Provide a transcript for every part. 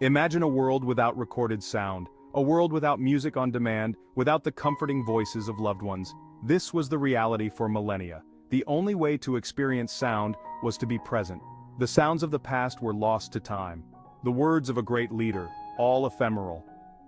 Imagine a world without recorded sound, a world without music on demand, without the comforting voices of loved ones. This was the reality for millennia. The only way to experience sound was to be present. The sounds of the past were lost to time. The words of a great leader, all ephemeral.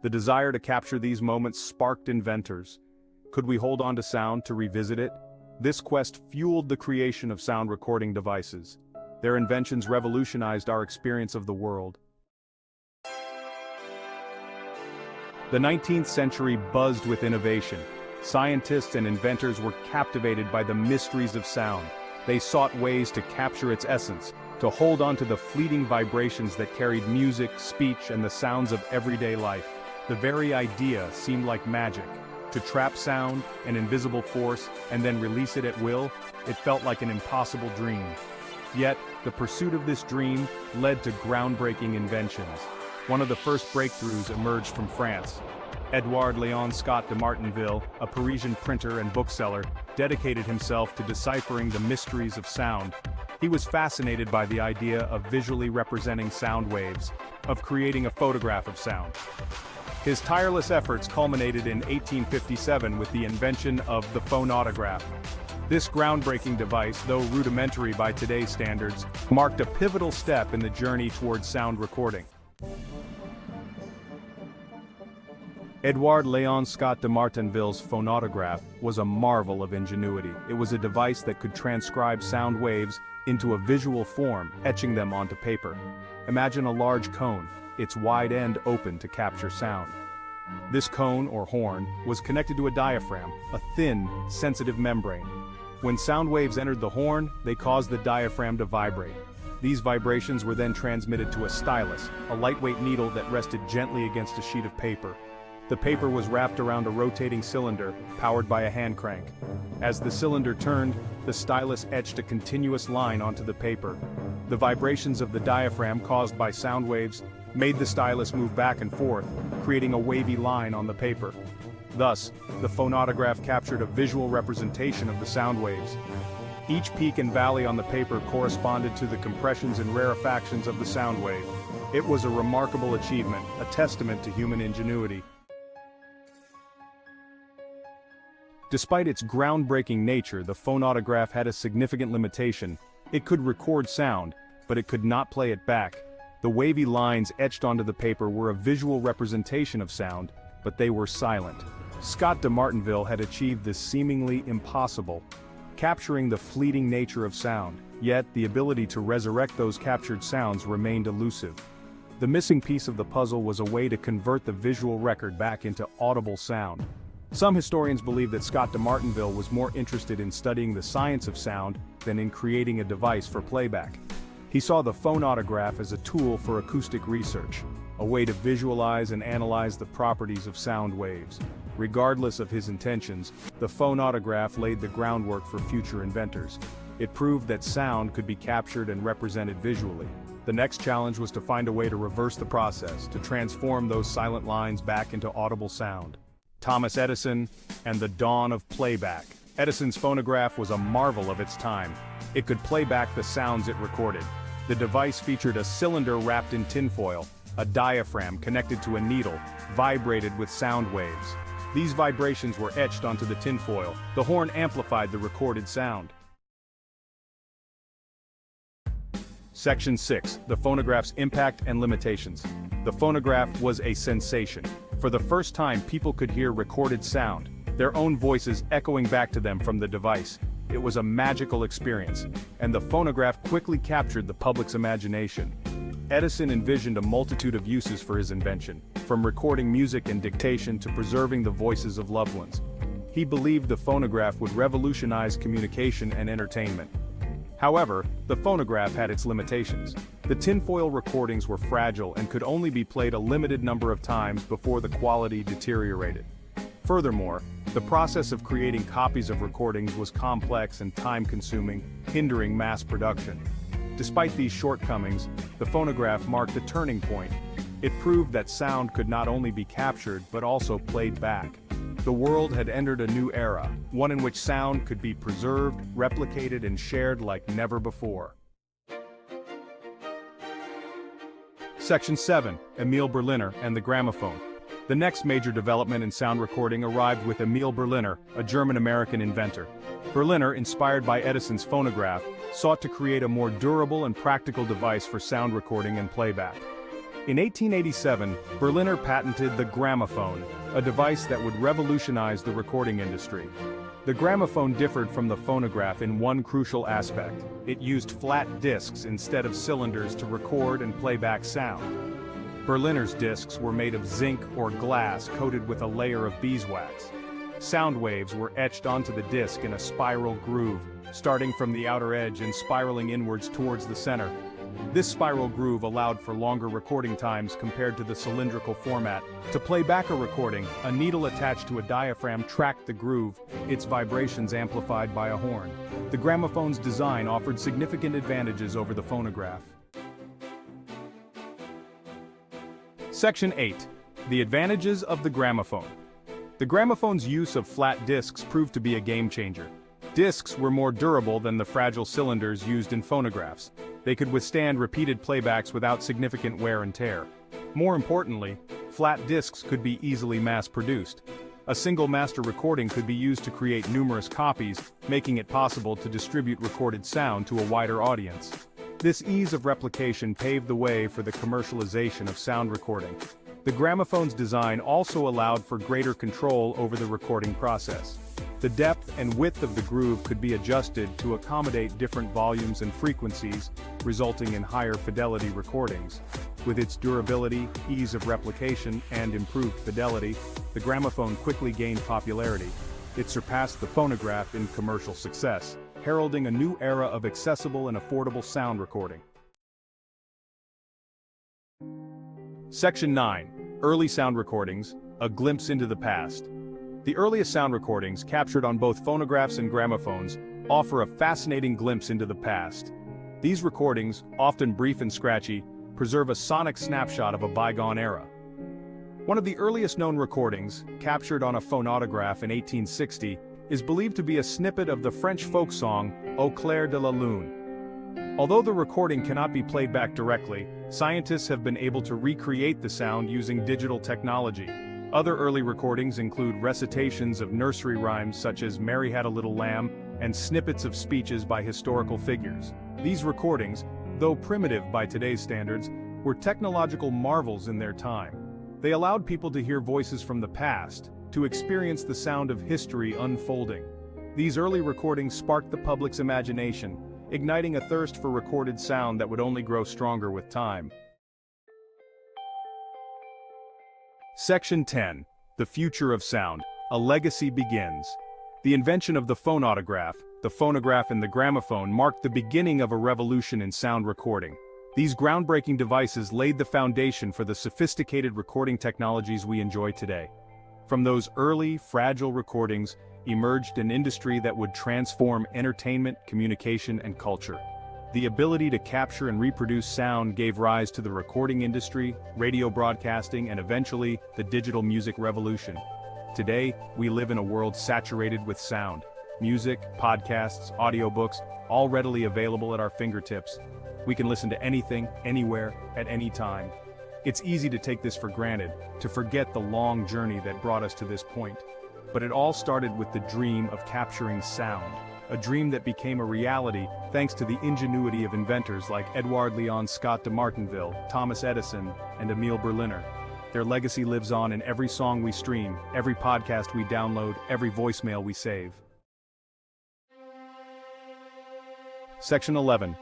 The desire to capture these moments sparked inventors. Could we hold on to sound to revisit it? This quest fueled the creation of sound recording devices. Their inventions revolutionized our experience of the world. The 19th century buzzed with innovation. Scientists and inventors were captivated by the mysteries of sound. They sought ways to capture its essence, to hold on to the fleeting vibrations that carried music, speech, and the sounds of everyday life. The very idea seemed like magic. To trap sound, an invisible force, and then release it at will, it felt like an impossible dream. Yet, the pursuit of this dream led to groundbreaking inventions. One of the first breakthroughs emerged from France. Édouard-Léon Scott de Martinville, a Parisian printer and bookseller, dedicated himself to deciphering the mysteries of sound. He was fascinated by the idea of visually representing sound waves, of creating a photograph of sound. His tireless efforts culminated in 1857 with the invention of the phonautograph. This groundbreaking device, though rudimentary by today's standards, marked a pivotal step in the journey towards sound recording. Édouard-Léon Scott de Martinville's phonautograph was a marvel of ingenuity. It was a device that could transcribe sound waves into a visual form, etching them onto paper. Imagine a large cone, its wide end open to capture sound. This cone, or horn, was connected to a diaphragm, a thin, sensitive membrane. When sound waves entered the horn, they caused the diaphragm to vibrate. These vibrations were then transmitted to a stylus, a lightweight needle that rested gently against a sheet of paper. The paper was wrapped around a rotating cylinder, powered by a hand crank. As the cylinder turned, the stylus etched a continuous line onto the paper. The vibrations of the diaphragm caused by sound waves made the stylus move back and forth, creating a wavy line on the paper. Thus, the phonautograph captured a visual representation of the sound waves. Each peak and valley on the paper corresponded to the compressions and rarefactions of the sound wave. It was a remarkable achievement, a testament to human ingenuity. Despite its groundbreaking nature, the phonautograph had a significant limitation. It could record sound, but it could not play it back. The wavy lines etched onto the paper were a visual representation of sound, but they were silent. Scott de Martinville had achieved this seemingly impossible, capturing the fleeting nature of sound, yet the ability to resurrect those captured sounds remained elusive. The missing piece of the puzzle was a way to convert the visual record back into audible sound. Some historians believe that Scott de Martinville was more interested in studying the science of sound than in creating a device for playback. He saw the phonautograph as a tool for acoustic research, a way to visualize and analyze the properties of sound waves. Regardless of his intentions, the phonautograph laid the groundwork for future inventors. It proved that sound could be captured and represented visually. The next challenge was to find a way to reverse the process, to transform those silent lines back into audible sound. Thomas Edison and the dawn of playback. Edison's phonograph was a marvel of its time. It could play back the sounds it recorded. The device featured a cylinder wrapped in tinfoil. A diaphragm connected to a needle vibrated with sound waves. These vibrations were etched onto the tinfoil. The horn amplified the recorded sound. Section 6. The phonograph's impact and limitations. The phonograph was a sensation. For the first time, people could hear recorded sound, their own voices echoing back to them from the device. It was a magical experience, and the phonograph quickly captured the public's imagination. Edison envisioned a multitude of uses for his invention, from recording music and dictation to preserving the voices of loved ones. He believed the phonograph would revolutionize communication and entertainment. However, the phonograph had its limitations. The tinfoil recordings were fragile and could only be played a limited number of times before the quality deteriorated. Furthermore, the process of creating copies of recordings was complex and time-consuming, hindering mass production. Despite these shortcomings, the phonograph marked a turning point. It proved that sound could not only be captured but also played back. The world had entered a new era, one in which sound could be preserved, replicated, and shared like never before. Section 7, Emile Berliner and the Gramophone. The next major development in sound recording arrived with Emile Berliner, a German-American inventor. Berliner, inspired by Edison's phonograph, sought to create a more durable and practical device for sound recording and playback. In 1887, Berliner patented the gramophone, a device that would revolutionize the recording industry. The gramophone differed from the phonograph in one crucial aspect: it used flat discs instead of cylinders to record and play back sound. Berliner's discs were made of zinc or glass coated with a layer of beeswax. Sound waves were etched onto the disc in a spiral groove, starting from the outer edge and spiraling inwards towards the center. This spiral groove allowed for longer recording times compared to the cylindrical format. To play back a recording, a needle attached to a diaphragm tracked the groove, its vibrations amplified by a horn. The gramophone's design offered significant advantages over the phonograph. Section 8. The advantages of the gramophone. The gramophone's use of flat discs proved to be a game-changer. Discs were more durable than the fragile cylinders used in phonographs. They could withstand repeated playbacks without significant wear and tear. More importantly, flat discs could be easily mass-produced. A single master recording could be used to create numerous copies, making it possible to distribute recorded sound to a wider audience. This ease of replication paved the way for the commercialization of sound recording. The gramophone's design also allowed for greater control over the recording process. The depth and width of the groove could be adjusted to accommodate different volumes and frequencies, resulting in higher fidelity recordings. With its durability, ease of replication, and improved fidelity, the gramophone quickly gained popularity. It surpassed the phonograph in commercial success, heralding a new era of accessible and affordable sound recording. Section 9. Early sound recordings, a glimpse into the past. The earliest sound recordings, captured on both phonographs and gramophones, offer a fascinating glimpse into the past. These recordings, often brief and scratchy, preserve a sonic snapshot of a bygone era. One of the earliest known recordings, captured on a phonautograph in 1860, is believed to be a snippet of the French folk song, Au clair de la lune. Although the recording cannot be played back directly, scientists have been able to recreate the sound using digital technology. Other early recordings include recitations of nursery rhymes such as Mary Had a Little Lamb, and snippets of speeches by historical figures. These recordings, though primitive by today's standards, were technological marvels in their time. They allowed people to hear voices from the past, to experience the sound of history unfolding. These early recordings sparked the public's imagination, igniting a thirst for recorded sound that would only grow stronger with time. Section 10. The future of sound. A legacy begins. The invention of the phonautograph, the phonograph and the gramophone marked the beginning of a revolution in sound recording. These groundbreaking devices laid the foundation for the sophisticated recording technologies we enjoy today. From those early, fragile recordings emerged an industry that would transform entertainment, communication, and culture. The ability to capture and reproduce sound gave rise to the recording industry, radio broadcasting, and eventually, the digital music revolution. Today, we live in a world saturated with sound. Music, podcasts, audiobooks, all readily available at our fingertips. We can listen to anything, anywhere, at any time. It's easy to take this for granted, to forget the long journey that brought us to this point. But it all started with the dream of capturing sound, a dream that became a reality thanks to the ingenuity of inventors like Édouard-Léon Scott de Martinville, Thomas Edison, and Emile Berliner. Their legacy lives on in every song we stream, every podcast we download, every voicemail we save. Section 11.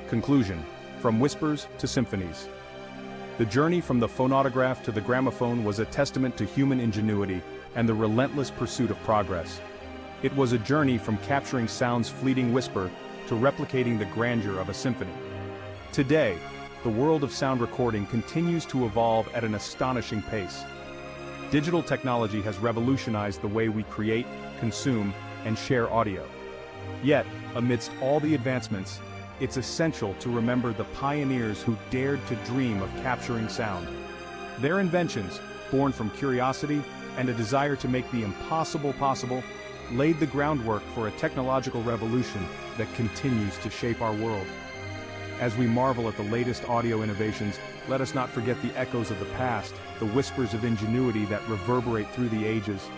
Conclusion. From whispers to symphonies. The journey from the phonautograph to the gramophone was a testament to human ingenuity and the relentless pursuit of progress. It was a journey from capturing sound's fleeting whisper to replicating the grandeur of a symphony. Today, the world of sound recording continues to evolve at an astonishing pace. Digital technology has revolutionized the way we create, consume, and share audio. Yet, amidst all the advancements, it's essential to remember the pioneers who dared to dream of capturing sound. Their inventions, born from curiosity and a desire to make the impossible possible, laid the groundwork for a technological revolution that continues to shape our world. As we marvel at the latest audio innovations, let us not forget the echoes of the past, the whispers of ingenuity that reverberate through the ages.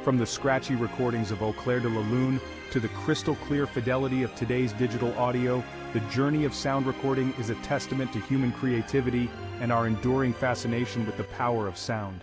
From the scratchy recordings of Au Clair de la Lune to the crystal-clear fidelity of today's digital audio, the journey of sound recording is a testament to human creativity and our enduring fascination with the power of sound.